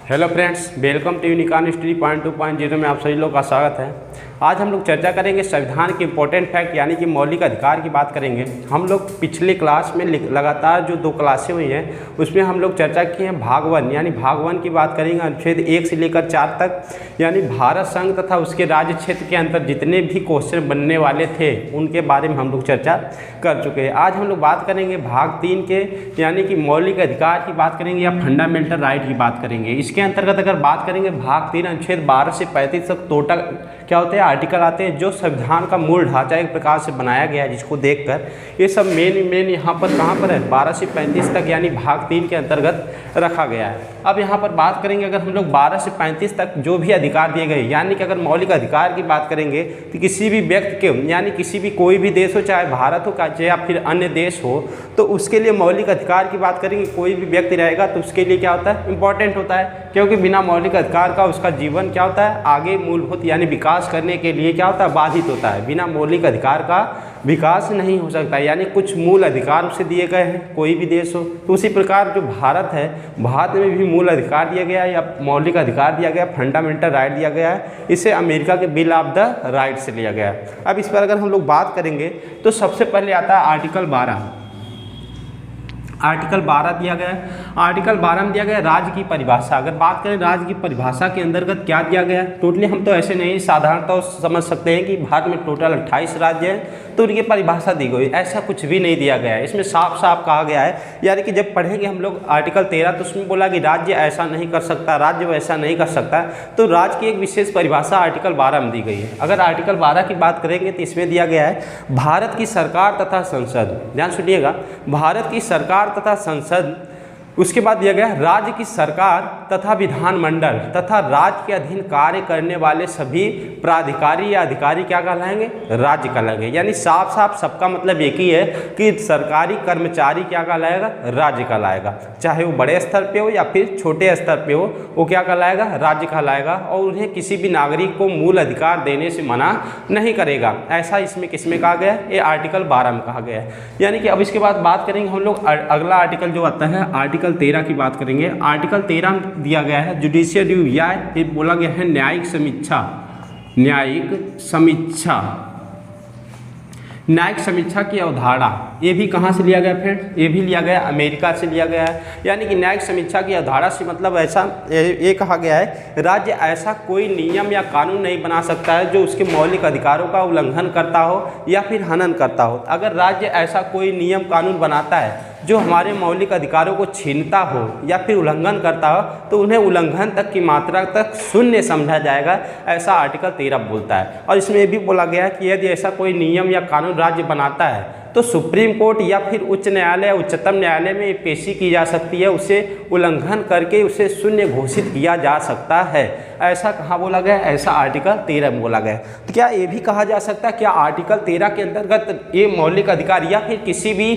Hello friends, welcome to unicorn study point 2.0 में आप सभी लोग का स्वागत है। आज हम लोग चर्चा करेंगे संविधान के इंपॉर्टेंट फैक्ट यानी कि मौलिक अधिकार की बात करेंगे। हम लोग पिछले क्लास में लगातार जो 2 क्लासें हुई हैं उसमें हम लोग चर्चा की है भाग 1 यानी भाग 1 की बात करेंगे अनुच्छेद 1 से लेकर 4 तक यानी भारत संघ तथा उसके राज्य क्षेत्र के अंदर जितने भी क्वेश्चन बनने वाले थे उनके बारे में हम लोग चर्चा कर चुके हैं। आज हम लोग बात करेंगे भाग 3 के यानी कि मौलिक अधिकार की बात करेंगे या फंडामेंटल राइट की बात करेंगे। इसके अंतर्गत अगर बात करेंगे भाग 3 अनुच्छेद 12 से 35 तक टोटल क्या होते हैं आर्टिकल आते हैं जो संविधान का मूल ढांचा एक प्रकार से बनाया गया है, जिसको देखकर ये सब मेन यहाँ पर कहाँ पर है 12 से 35 तक यानी भाग 3 के अंतर्गत रखा गया है। अब यहाँ पर बात करेंगे अगर हम लोग 12 से 35 तक जो भी अधिकार दिए गए यानी कि अगर मौलिक अधिकार की बात करेंगे तो किसी भी व्यक्ति के यानी किसी भी कोई भी देश हो चाहे भारत हो चाहे या फिर अन्य देश हो तो उसके लिए मौलिक अधिकार की बात करेंगे। कोई भी व्यक्ति रहेगा तो उसके लिए क्या होता है इंपॉर्टेंट होता है, क्योंकि बिना मौलिक अधिकार का उसका जीवन क्या होता है आगे मूलभूत यानी विकास करने के लिए क्या होता है बाधित होता है। बिना मौलिक अधिकार का विकास नहीं हो सकता, यानी कुछ मूल अधिकार उसे दिए गए हैं कोई भी देश हो। तो उसी प्रकार जो भारत है, भारत में भी मूल अधिकार दिया गया है या मौलिक अधिकार दिया गया है, फंडामेंटल राइट दिया गया है। इसे अमेरिका के बिल ऑफ द राइट से लिया गया है। अब इस पर अगर हम लोग बात करेंगे तो सबसे पहले आता है आर्टिकल 12। आर्टिकल 12 दिया गया है। आर्टिकल 12 में दिया गया है राज्य की परिभाषा। अगर बात करें राज्य की परिभाषा के अंतर्गत क्या दिया गया है, टोटली हम तो ऐसे नहीं साधारणतः समझ सकते हैं कि भारत में टोटल 28 राज्य हैं तो उनकी परिभाषा दी गई, ऐसा कुछ भी नहीं दिया गया है। इसमें साफ साफ कहा गया है यानी कि जब पढ़ेंगे हम लोग आर्टिकल 13 तो उसमें बोला कि राज्य ऐसा नहीं कर सकता, राज्य वैसा नहीं कर सकता, तो राज्य की एक विशेष परिभाषा आर्टिकल 12 में दी गई है। अगर आर्टिकल 12 की बात करेंगे तो इसमें दिया गया है भारत की सरकार तथा संसद, ध्यान सुनिएगा, भारत की सरकार तथा संसद। उसके बाद दिया गया राज्य की सरकार तथा विधानमंडल तथा राज्य के अधीन कार्य करने वाले सभी प्राधिकारी या अधिकारी क्या कहलाएंगे राज्य कहलाएंगे। यानी साफ साफ सबका मतलब एक ही है कि सरकारी कर्मचारी क्या कहलाएगा राज्य कहलाएगा, चाहे वो बड़े स्तर पे हो या फिर छोटे स्तर पे हो वो क्या कहलाएगा राज्य कहलाएगा, और उन्हें किसी भी नागरिक को मूल अधिकार देने से मना नहीं करेगा। ऐसा इसमें किसमें कहा गया है, ये आर्टिकल 12 में कहा गया है। यानी कि अब इसके बाद बात करेंगे हम लोग अगला आर्टिकल जो आता है आर्टिकल 13 की बात करेंगे। आर्टिकल 13 में दिया गया है जुडिशियल रिव्यू या फिर बोला गया है न्यायिक समीक्षा। न्यायिक समीक्षा, न्यायिक समीक्षा की अवधारणा ये भी कहाँ से लिया गया फ्रेंड, ये भी लिया गया अमेरिका से लिया गया है। यानी कि न्यायिक समीक्षा की अवधारणा से मतलब ऐसा ये कहा गया है राज्य ऐसा कोई नियम या कानून नहीं बना सकता है जो उसके मौलिक अधिकारों का उल्लंघन करता हो या फिर हनन करता हो। अगर राज्य ऐसा कोई नियम कानून बनाता है जो हमारे मौलिक अधिकारों को छीनता हो या फिर उल्लंघन करता हो तो उन्हें उल्लंघन तक की मात्रा तक शून्य समझा जाएगा, ऐसा आर्टिकल 13 बोलता है। और इसमें यह भी बोला गया है कि यदि ऐसा कोई नियम या कानून राज्य बनाता है तो सुप्रीम कोर्ट या फिर उच्च न्यायालय उच्चतम न्यायालय में पेशी की जा सकती है, उसे उल्लंघन करके उसे शून्य घोषित किया जा सकता है। ऐसा कहाँ बोला गया, ऐसा आर्टिकल 13 में बोला गया। तो क्या ये भी कहा जा सकता है क्या आर्टिकल 13 के अंतर्गत ये मौलिक अधिकार या फिर किसी भी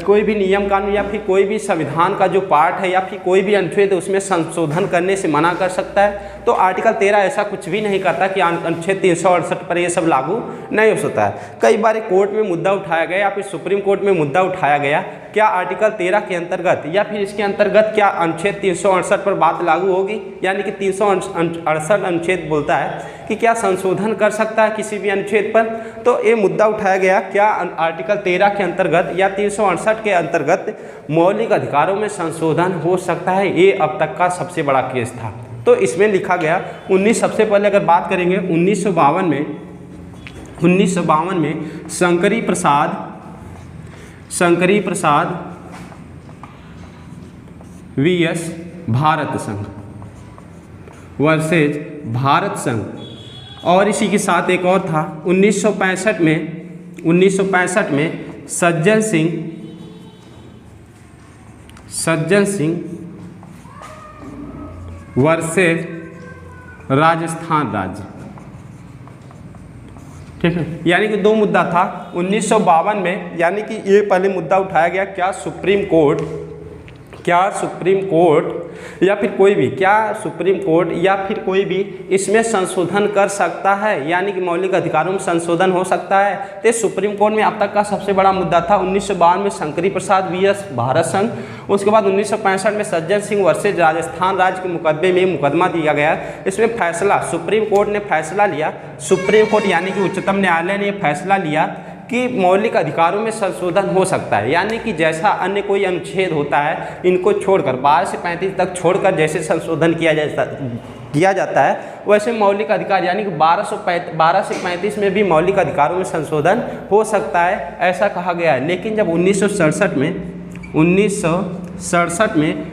कोई भी नियम कानून या फिर कोई भी संविधान का जो पार्ट है या फिर कोई भी अनुच्छेद उसमें संशोधन करने से मना कर सकता है? तो आर्टिकल 13 ऐसा कुछ भी नहीं करता कि अनुच्छेद 368 पर ये सब लागू नहीं हो सकता है। कई बार कोर्ट में मुद्दा उठाया गया या फिर सुप्रीम कोर्ट में मुद्दा उठाया गया क्या आर्टिकल 13 के अंतर्गत या फिर इसके अंतर्गत क्या अनुच्छेद 368 पर बात लागू होगी, यानी कि 368 अनुच्छेद बोलता है कि क्या संशोधन कर सकता है किसी भी अनुच्छेद पर। तो ये मुद्दा उठाया गया क्या आर्टिकल 13 के अंतर्गत या 368 के अंतर्गत मौलिक अधिकारों में संशोधन हो सकता है। ये अब तक का सबसे बड़ा केस था। तो इसमें लिखा गया 19 सबसे पहले अगर बात करेंगे 1952 में शंकरी प्रसाद वीएस भारत संघ वर्सेज भारत संघ, और इसी के साथ एक और था 1965 में सज्जन सिंह वर्सेज राजस्थान राज्य। ठीक है, यानी कि 2 मुद्दा था 1952 में, यानी कि ये पहले मुद्दा उठाया गया क्या सुप्रीम कोर्ट क्या सुप्रीम कोर्ट या फिर कोई भी, क्या सुप्रीम कोर्ट या फिर कोई भी इसमें संशोधन कर सकता है, यानी कि मौलिक अधिकारों में संशोधन हो सकता है। तो सुप्रीम कोर्ट में अब तक का सबसे बड़ा मुद्दा था 1952 में शंकरी प्रसाद वीएस भारत संघ, उसके बाद 1965 में सज्जन सिंह वर्सेज राजस्थान राज्य के मुकदमे में मुकदमा दिया गया। इसमें फैसला सुप्रीम कोर्ट ने फैसला लिया, सुप्रीम कोर्ट यानी कि उच्चतम न्यायालय ने फैसला लिया कि मौलिक अधिकारों में संशोधन हो सकता है, यानी कि जैसा अन्य कोई अनुच्छेद होता है इनको छोड़कर 12 से 35 तक छोड़कर जैसे संशोधन किया जाता है वैसे मौलिक अधिकार यानी कि 12 से 35 में भी मौलिक अधिकारों में संशोधन हो सकता है, ऐसा कहा गया है। लेकिन जब 1967 में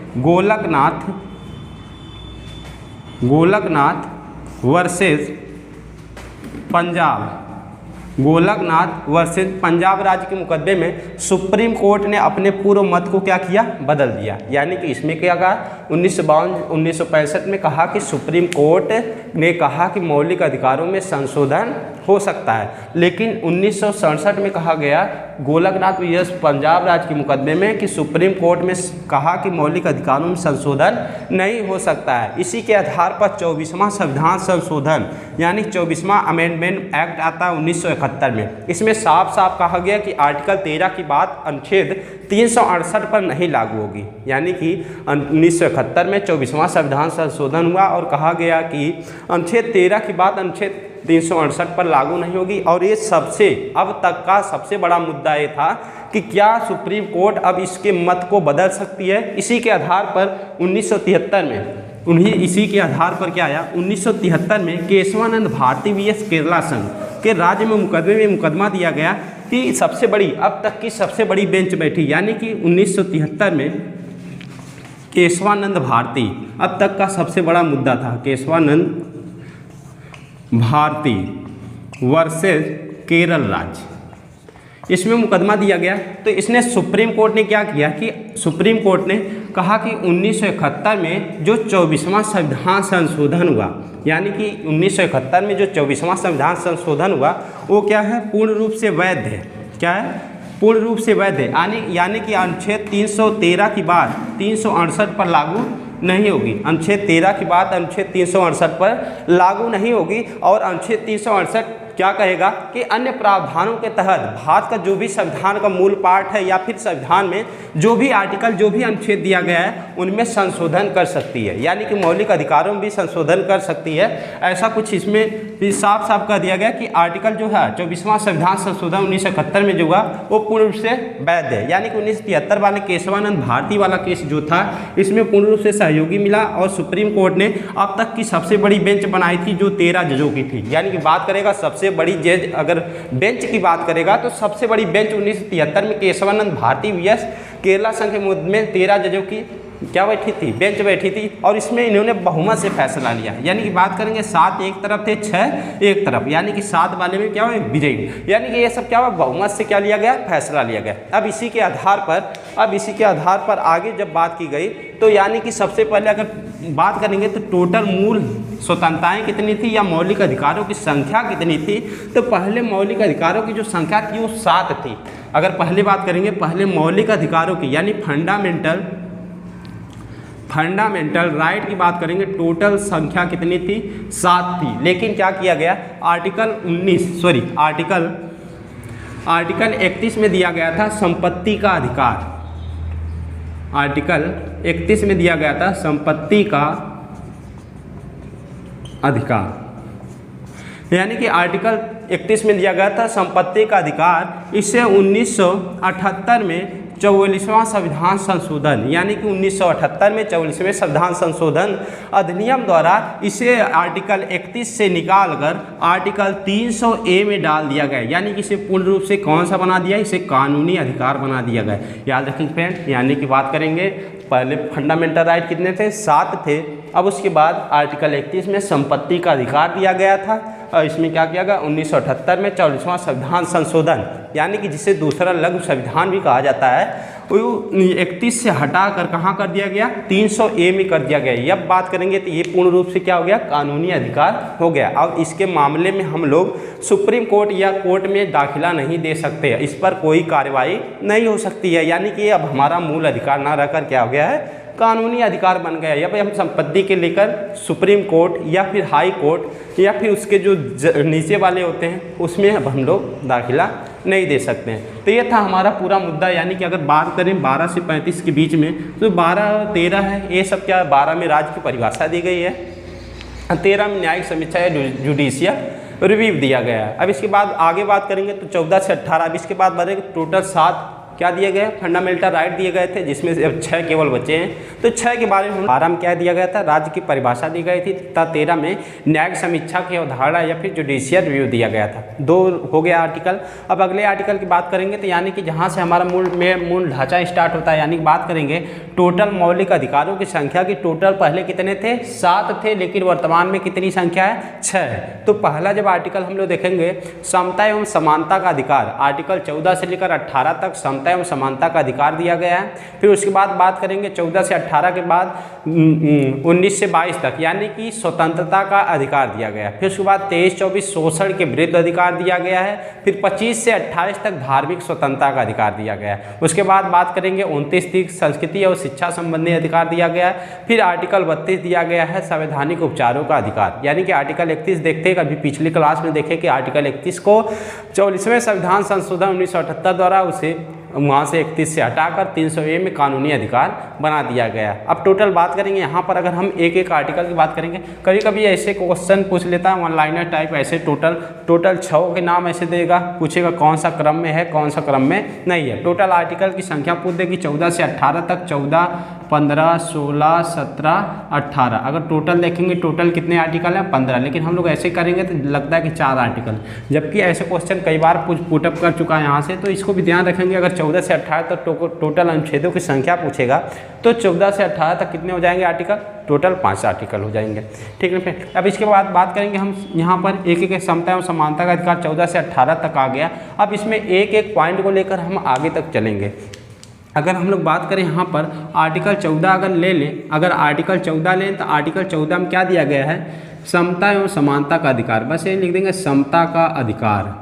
गोलकनाथ वर्सेस पंजाब राज्य के मुकदमे में सुप्रीम कोर्ट ने अपने पूर्व मत को क्या किया, बदल दिया। यानी कि इसमें क्या कहा, 1965 में कहा कि सुप्रीम कोर्ट ने कहा कि मौलिक अधिकारों में संशोधन हो सकता है, लेकिन 1967 में कहा गया गोलकनाथ वीएस पंजाब राज्य के मुकदमे में कि सुप्रीम कोर्ट में कहा कि मौलिक अधिकारों में संशोधन नहीं हो सकता है। इसी के आधार पर 24वां संविधान संशोधन यानी 24वां अमेंडमेंट एक्ट आता है 1971 में। इसमें साफ साफ कहा गया कि आर्टिकल 13 की बात अनुच्छेद 368 पर नहीं लागू होगी, यानी कि 1971 में 24वां संविधान संशोधन हुआ और कहा गया कि अनुच्छेद 13 की बात अनुच्छेद 368 पर लागू नहीं होगी। और ये सबसे अब तक का सबसे बड़ा मुद्दा ये था कि क्या सुप्रीम कोर्ट अब इसके मत को बदल सकती है। इसी के आधार पर 1973 में इसी के आधार पर क्या आया, 1973 में केशवानंद भारती वीएस केरला संघ के राज्य में मुकदमा दिया गया कि सबसे बड़ी अब तक की सबसे बड़ी बेंच बैठी, यानी कि 1973 में केशवानंद भारती अब तक का सबसे बड़ा मुद्दा था, केशवानंद भारती वर्सेस केरल राज्य, इसमें मुकदमा दिया गया। तो इसने सुप्रीम कोर्ट ने क्या किया कि सुप्रीम कोर्ट ने कहा कि 1971 में जो 24वां संविधान संशोधन हुआ, यानी कि 1971 में जो 24वां संविधान संशोधन हुआ वो क्या है, पूर्ण रूप से वैध है। क्या है, पूर्ण रूप से वैध है, यानी कि अनुच्छेद 313 की बात 368 पर लागू नहीं होगी। अनुच्छेद 13 की बात अनुच्छेद 368 पर लागू नहीं होगी। और अनुच्छेद 368 क्या कहेगा कि अन्य प्रावधानों के तहत भारत का जो भी संविधान का मूल पाठ है या फिर संविधान में जो भी आर्टिकल जो भी अनुच्छेद दिया गया है उनमें संशोधन कर सकती है, यानी कि मौलिक अधिकारों में भी संशोधन कर सकती है। ऐसा कुछ इसमें भी साफ साफ कह दिया गया कि आर्टिकल जो है 24वां संविधान संशोधन 1971 में जो हुआ वो पूर्ण रूप से वैध है, यानी कि 1973 वाले केशवानंद भारती वाला केस जो था इसमें पूर्ण रूप से सहयोगी मिला। और सुप्रीम कोर्ट ने अब तक की सबसे बड़ी बेंच बनाई थी जो 13 जजों की थी, यानी कि बात करेगा सबसे बड़ी जज अगर बेंच की बात करेगा तो सबसे बड़ी बेंच 1973 में केशवानंद भारती वीएस केरला संघ के मुकदमे में 13 जजों की क्या बैठी थी, बेंच बैठी थी। और इसमें इन्होंने बहुमत से फैसला लिया, यानी कि बात करेंगे 7 एक तरफ थे, 6 एक तरफ, यानी कि 7 वाले में क्या हुआ, विजयी। यानी कि ये सब क्या हुआ, बहुमत से क्या लिया गया, फैसला लिया गया। अब इसी के आधार पर आगे जब बात की गई तो यानी कि सबसे पहले अगर बात करेंगे तो टोटल मूल स्वतंत्रताएं कितनी थी या मौलिक अधिकारों की संख्या कितनी थी, तो पहले मौलिक अधिकारों की जो संख्या थी वो 7 थी। अगर पहले बात करेंगे पहले मौलिक अधिकारों की यानी फंडामेंटल राइट की बात करेंगे, टोटल संख्या कितनी थी, 7 थी। लेकिन क्या किया गया, आर्टिकल 31 में दिया गया था संपत्ति का अधिकार। आर्टिकल 31 में दिया गया था संपत्ति का अधिकार, यानी कि आर्टिकल 31 में दिया गया था संपत्ति का अधिकार। इससे 1978 में 44वां संविधान संशोधन यानी कि 1978 में 44वें संविधान संशोधन अधिनियम द्वारा इसे आर्टिकल 31 से निकालकर आर्टिकल 300A में डाल दिया गया, यानी कि इसे पूर्ण रूप से कौन सा बना दिया, इसे कानूनी अधिकार बना दिया गया। याद रखेंगे फ्रेंड, यानी कि बात करेंगे पहले फंडामेंटल राइट कितने थे, 7 थे। अब उसके बाद आर्टिकल 31 में संपत्ति का अधिकार दिया गया था और इसमें क्या किया गया 1978 में 44वां संविधान संशोधन, यानी कि जिसे दूसरा लघु संविधान भी कहा जाता है, वो 31 से हटाकर कहाँ कर दिया गया 300A में कर दिया गया। अब बात करेंगे तो ये पूर्ण रूप से क्या हो गया कानूनी अधिकार हो गया। अब इसके मामले में हम लोग सुप्रीम कोर्ट या कोर्ट में दाखिला नहीं दे सकते, इस पर कोई कार्रवाई नहीं हो सकती है, यानी कि अब हमारा मूल अधिकार ना रहकर क्या हो गया है कानूनी अधिकार बन गया। या भाई हम संपत्ति के लेकर सुप्रीम कोर्ट या फिर हाई कोर्ट या फिर उसके जो नीचे वाले होते हैं उसमें अब हम लोग दाखिला नहीं दे सकते हैं। तो ये था हमारा पूरा मुद्दा, यानी कि अगर बात करें 12 से 35 के बीच में तो 12, 13 है, ये सब क्या 12 में राज्य की परिभाषा दी गई है, 13 में न्यायिक समीक्षा या जुडिशियल रिव्यू दिया गया है। अब इसके बाद आगे बात करेंगे तो 14 से 18। अब इसके बाद बढ़ेंगे टोटल 7 क्या दिए गए फंडामेंटल राइट दिए गए थे, जिसमें से अब 6 केवल बचे हैं। तो 6 के बारे में 12 में क्या दिया गया था राज्य की परिभाषा दी गई थी, तथा 13 में न्यायिक समीक्षा की अवधारणा या फिर जुडिशियल रिव्यू दिया गया था। 2 हो गया आर्टिकल। अब अगले आर्टिकल की बात करेंगे तो यानी कि जहाँ से हमारा मूल ढांचा स्टार्ट होता है, यानी कि बात करेंगे टोटल मौलिक अधिकारों की संख्या की। टोटल पहले कितने थे 7 थे, लेकिन वर्तमान में कितनी संख्या है 6 है। तो पहला जब आर्टिकल हम लोग देखेंगे समता एवं समानता का अधिकार, आर्टिकल 14 से लेकर 18 तक समता एवं समानता का अधिकार दिया गया है। फिर उसके बाद बात करेंगे 14 से 18 के बाद 19 से 22 तक, यानी कि स्वतंत्रता का अधिकार दिया गया है। फिर उसके बाद 23-24 शोषण के विरुद्ध अधिकार दिया गया है। फिर 25 से 28 तक धार्मिक स्वतंत्रता का अधिकार दिया गया है। उसके बाद बात करेंगे 29-30 संस्कृति और शिक्षा संबंधी अधिकार दिया गया है। फिर आर्टिकल 32 दिया गया है संवैधानिक उपचारों का अधिकार, यानी कि आर्टिकल 31 देखते हैं, अभी पिछली क्लास में देखे कि आर्टिकल 31 को 44वें संविधान संशोधन 1978 द्वारा उसे वहाँ से 31 से हटाकर 300A में कानूनी अधिकार बना दिया गया। अब टोटल बात करेंगे यहाँ पर, अगर हम एक एक आर्टिकल की बात करेंगे, कभी कभी ऐसे क्वेश्चन पूछ लेता है वन लाइनर टाइप, ऐसे टोटल 6 के नाम ऐसे देगा, पूछेगा कौन सा क्रम में है कौन सा क्रम में नहीं है। टोटल आर्टिकल की संख्या पूछ देगी 14 से 18 तक, 14, 15, 16, 17, 18। अगर टोटल देखेंगे टोटल कितने आर्टिकल हैं 15, लेकिन हम लोग ऐसे करेंगे तो लगता है कि 4 आर्टिकल, जबकि ऐसे क्वेश्चन कई बार पुटअप कर चुका है यहाँ से। तो इसको भी ध्यान रखेंगे, अगर 14 से 18 तक टोटल अनुच्छेदों की संख्या पूछेगा तो 14 से 18 तक कितने हो जाएंगे आर्टिकल, टोटल 5 आर्टिकल हो जाएंगे। ठीक है फ्रेंड। अब इसके बाद बात करेंगे हम यहाँ पर एक एक समता एवं समानता का अधिकार 14 से 18 तक आ गया। अब इसमें एक एक पॉइंट को लेकर हम आगे तक चलेंगे। अगर हम लोग बात करें यहाँ पर आर्टिकल 14 अगर ले लें, अगर आर्टिकल 14 लें तो आर्टिकल 14 में क्या दिया गया है समता एवं समानता का अधिकार, बस ये लिख देंगे समता का अधिकार,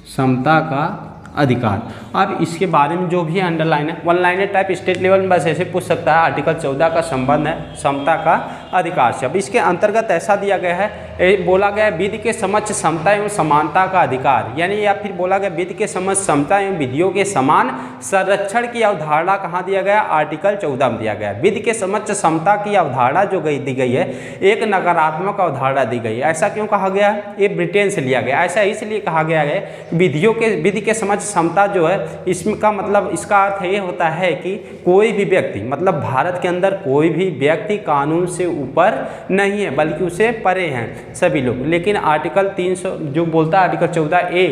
समता का अधिकार। अब इसके बारे में जो भी अंडरलाइन है one liner type state level में बस ऐसे पूछ सकता है, आर्टिकल 14 का संबंध है समता का अधिकार से। अब इसके अंतर्गत ऐसा दिया गया है, बोला गया है विधि के समक्ष समता एवं समानता का अधिकार, यानी या फिर बोला गया विधि के समक्ष समता एवं विधियों के समान संरक्षण की अवधारणा कहाँ दिया गया, आर्टिकल 14 में दिया गया। विधि के समक्ष समता की अवधारणा जो दी गई है एक नकारात्मक अवधारणा दी गई है। ऐसा क्यों कहा गया है, ये ब्रिटेन से लिया गया। ऐसा इसलिए कहा गया है विधि के समक्ष समता जो है इसका मतलब, इसका अर्थ ये होता है कि कोई भी व्यक्ति, मतलब भारत के अंदर कोई भी व्यक्ति कानून से ऊपर नहीं है बल्कि उसे परे हैं सभी लोग। लेकिन आर्टिकल 300 जो बोलता है आर्टिकल 14A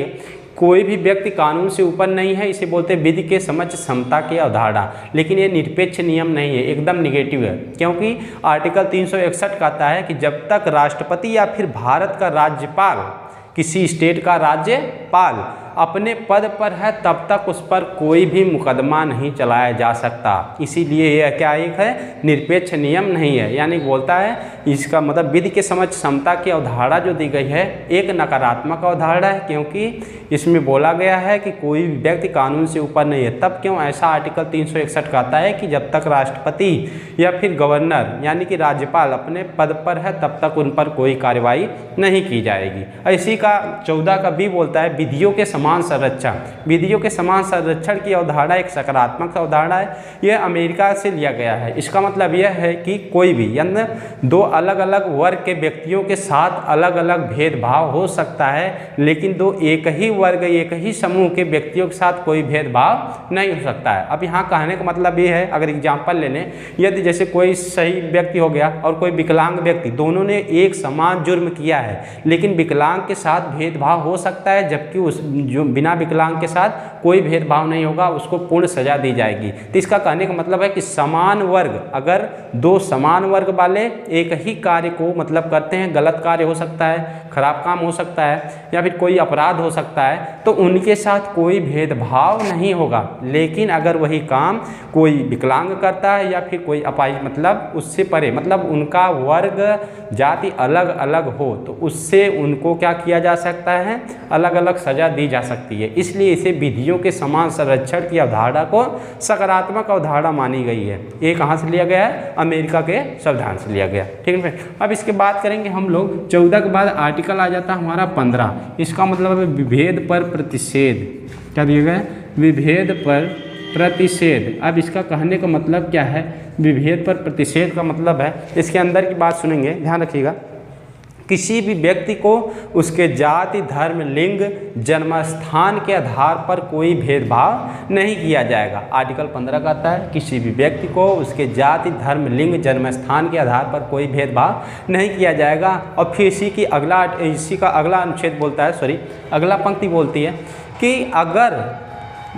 कोई भी व्यक्ति कानून से ऊपर नहीं है, इसे बोलते हैं विधि के समक्ष समता की अवधारणा। लेकिन ये निरपेक्ष नियम नहीं है, एकदम निगेटिव है, क्योंकि आर्टिकल 361 कहता है कि जब तक राष्ट्रपति या फिर भारत का राज्यपाल, किसी स्टेट का राज्यपाल अपने पद पर है तब तक उस पर कोई भी मुकदमा नहीं चलाया जा सकता। इसीलिए यह क्या एक है, निरपेक्ष नियम नहीं है। यानी बोलता है इसका मतलब विधि के समक्ष समता की अवधारणा जो दी गई है एक नकारात्मक अवधारणा है, क्योंकि इसमें बोला गया है कि कोई व्यक्ति कानून से ऊपर नहीं है। तब क्यों ऐसा आर्टिकल 361 कहता है कि जब तक राष्ट्रपति या फिर गवर्नर यानी कि राज्यपाल अपने पद पर है तब तक उन पर कोई कार्रवाई नहीं की जाएगी। इसी का 14 का भी बोलता है विधियों के समान संरक्षण, विधियों के समान संरक्षण की अवधारणा एक सकारात्मक अवधारणा है। यह अमेरिका से लिया गया है। इसका मतलब यह है कि कोई भी यानी 2 अलग अलग वर्ग के व्यक्तियों के साथ अलग अलग भेदभाव हो सकता है, लेकिन 2 एक ही वर्ग एक ही समूह के व्यक्तियों के साथ कोई भेदभाव नहीं हो सकता है। अब यहाँ कहने का मतलब ये है, अगर एग्जाम्पल ले लें, यदि जैसे कोई सही व्यक्ति हो गया और कोई विकलांग व्यक्ति, दोनों ने एक समान जुर्म किया है, लेकिन विकलांग के साथ भेदभाव हो सकता है, जबकि उस जो बिना विकलांग के साथ कोई भेदभाव नहीं होगा, उसको पूर्ण सजा दी जाएगी। तो इसका कहने का मतलब है कि समान वर्ग, अगर दो समान वर्ग वाले एक ही कार्य को मतलब करते हैं, गलत कार्य हो सकता है, खराब काम हो सकता है या फिर कोई अपराध हो सकता है, तो उनके साथ कोई भेदभाव नहीं होगा। लेकिन अगर वही काम कोई विकलांग करता है या फिर कोई अपाहिज मतलब उससे परे, मतलब उनका वर्ग जाति अलग अलग हो, तो उससे उनको क्या किया जा सकता है, अलग अलग सजा दी जा सकती है। इसलिए इसे विधियों के समान संरक्षण की अवधारणा को सकारात्मक अवधारणा मानी गई है। ये कहाँ से लिया गया है, अमेरिका के संविधान से लिया गया। ठीक है। अब इसके बाद करेंगे हम लोग 14 के बाद आर्टिकल आ जाता है हमारा 15। इसका मतलब है विभेद पर प्रतिषेध। क्या दिया गया है, विभेद पर प्रतिषेध। अब इसका कहने का मतलब क्या है, विभेद पर प्रतिषेध का मतलब है, इसके अंदर की बात सुनेंगे, ध्यान रखिएगा। किसी भी व्यक्ति को उसके जाति, धर्म, लिंग, जन्मस्थान के आधार पर कोई भेदभाव नहीं किया जाएगा। आर्टिकल 15 कहता है किसी भी व्यक्ति को उसके जाति, धर्म, लिंग, जन्मस्थान के आधार पर कोई भेदभाव नहीं किया जाएगा। और फिर इसी का अगला अनुच्छेद बोलता है, अगला पंक्ति बोलती है कि अगर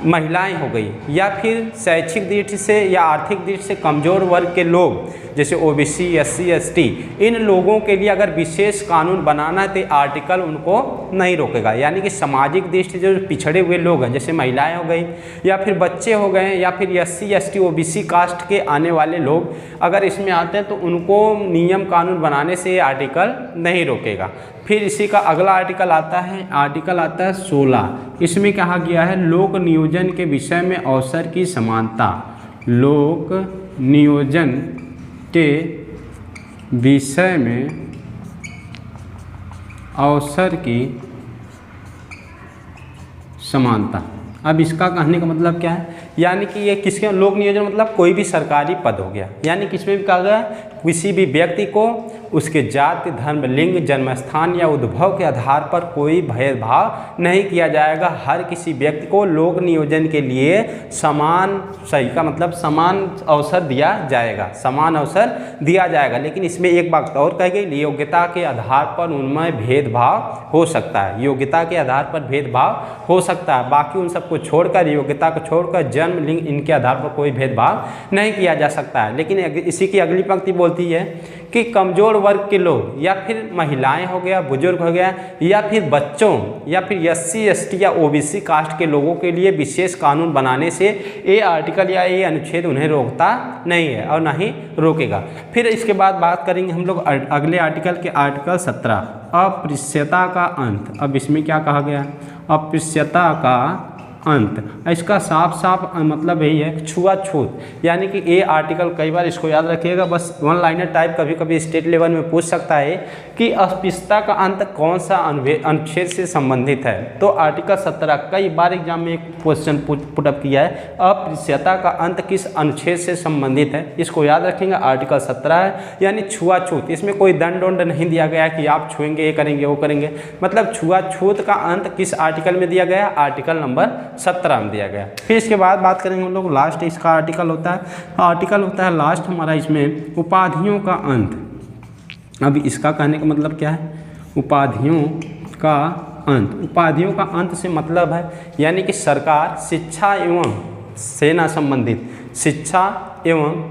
महिलाएं हो गई या फिर शैक्षिक दृष्टि से या आर्थिक दृष्टि से कमज़ोर वर्ग के लोग जैसे ओबीसी, एससी, एसटी, इन लोगों के लिए अगर विशेष कानून बनाना है तो आर्टिकल उनको नहीं रोकेगा। यानी कि सामाजिक दृष्टि जो पिछड़े हुए लोग हैं, जैसे महिलाएं हो गई या फिर बच्चे हो गए या फिर एससी, एसटी, ओबीसी कास्ट के आने वाले लोग अगर इसमें आते हैं तो उनको नियम कानून बनाने से ये आर्टिकल नहीं रोकेगा। फिर इसी का अगला आर्टिकल आता है 16। इसमें कहा गया है लोक नियोजन के विषय में अवसर की समानता। लोक नियोजन के विषय में अवसर की समानता। अब इसका कहने का मतलब क्या है, यानी कि ये किसके लोक नियोजन मतलब कोई भी सरकारी पद हो गया, यानी कि इसमें भी कहा गया किसी भी व्यक्ति को उसके जाति, धर्म, लिंग, जन्मस्थान या उद्भव के आधार पर कोई भेदभाव नहीं किया जाएगा। हर किसी व्यक्ति को लोक नियोजन के लिए समान, सही का मतलब समान अवसर दिया जाएगा, समान अवसर दिया जाएगा। लेकिन इसमें एक बात और कही गई, योग्यता के आधार पर उनमें भेदभाव हो सकता है, योग्यता के आधार पर भेदभाव हो सकता है। बाकी उन सबको छोड़कर, योग्यता को छोड़कर जन्म, लिंग, इनके आधार पर कोई भेदभाव नहीं किया जा सकता है। लेकिन इसी की अगली पंक्ति बोलती है कि कमज़ोर वर्ग के लोग या फिर महिलाएं हो गया, बुजुर्ग हो गया या फिर बच्चों या फिर एससी, एसटी या ओबीसी कास्ट के लोगों के लिए विशेष कानून बनाने से ये आर्टिकल या ये अनुच्छेद उन्हें रोकता नहीं है और ना ही रोकेगा। फिर इसके बाद बात करेंगे हम लोग अगले आर्टिकल के आर्टिकल 17, अस्पृश्यता का अंत। अब इसमें क्या कहा गया, अस्पृश्यता का अंत। इसका साफ साफ मतलब यही है छुआछूत, यानी कि ये आर्टिकल कई बार इसको याद रखिएगा, बस वन लाइनर टाइप कभी कभी स्टेट लेवल में पूछ सकता है कि अस्पृश्यता का अंत कौन सा अनुच्छेद से संबंधित है। तो आर्टिकल 17 कई बार एग्जाम में एक क्वेश्चन पुटअप किया है, अस्पृश्यता का अंत किस अनुच्छेद से संबंधित है, इसको याद रखेंगे। आर्टिकल 17 है, यानी छुआछूत। इसमें कोई दंड वंड नहीं दिया गया कि आप छुएंगे, ये करेंगे, वो करेंगे, मतलब छुआछूत का अंत किस आर्टिकल में दिया गया, आर्टिकल नंबर 17 में दिया गया। फिर इसके बाद बात करेंगे हम लोग लास्ट इसका आर्टिकल होता है लास्ट हमारा इसमें उपाधियों का अंत। अब इसका कहने का मतलब क्या है, उपाधियों का अंत। उपाधियों का अंत से मतलब है यानी कि सरकार शिक्षा एवं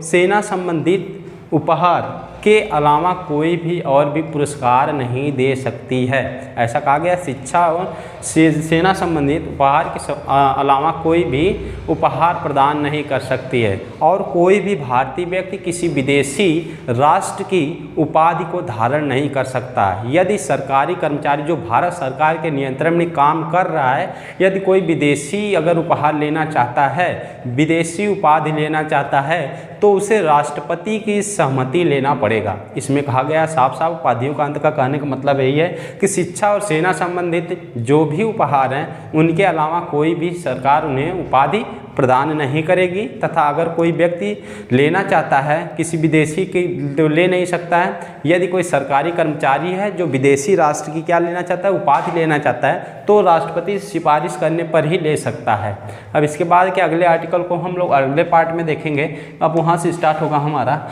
सेना संबंधित उपहार के अलावा कोई भी और भी पुरस्कार नहीं दे सकती है। ऐसा कहा गया, शिक्षा और सेना संबंधित उपहार के अलावा कोई भी उपहार प्रदान नहीं कर सकती है। और कोई भी भारतीय व्यक्ति किसी विदेशी राष्ट्र की उपाधि को धारण नहीं कर सकता। यदि सरकारी कर्मचारी जो भारत सरकार के नियंत्रण में काम कर रहा है, यदि कोई विदेशी अगर उपहार लेना चाहता है, विदेशी उपाधि लेना चाहता है, तो उसे राष्ट्रपति की सहमति लेना पड़ेगा। इसमें कहा गया साफ साफ उपाधियों का अंत का कहने का मतलब यही है कि शिक्षा और सेना संबंधित जो भी उपहार हैं उनके अलावा कोई भी सरकार उन्हें उपाधि प्रदान नहीं करेगी। तथा अगर कोई व्यक्ति लेना चाहता है किसी विदेशी की, तो ले नहीं सकता है। यदि कोई सरकारी कर्मचारी है जो विदेशी राष्ट्र की क्या लेना चाहता है, उपाधि लेना चाहता है, तो राष्ट्रपति सिफारिश करने पर ही ले सकता है। अब इसके बाद के अगले आर्टिकल को हम लोग अगले पार्ट में देखेंगे। अब वहाँ से स्टार्ट होगा हमारा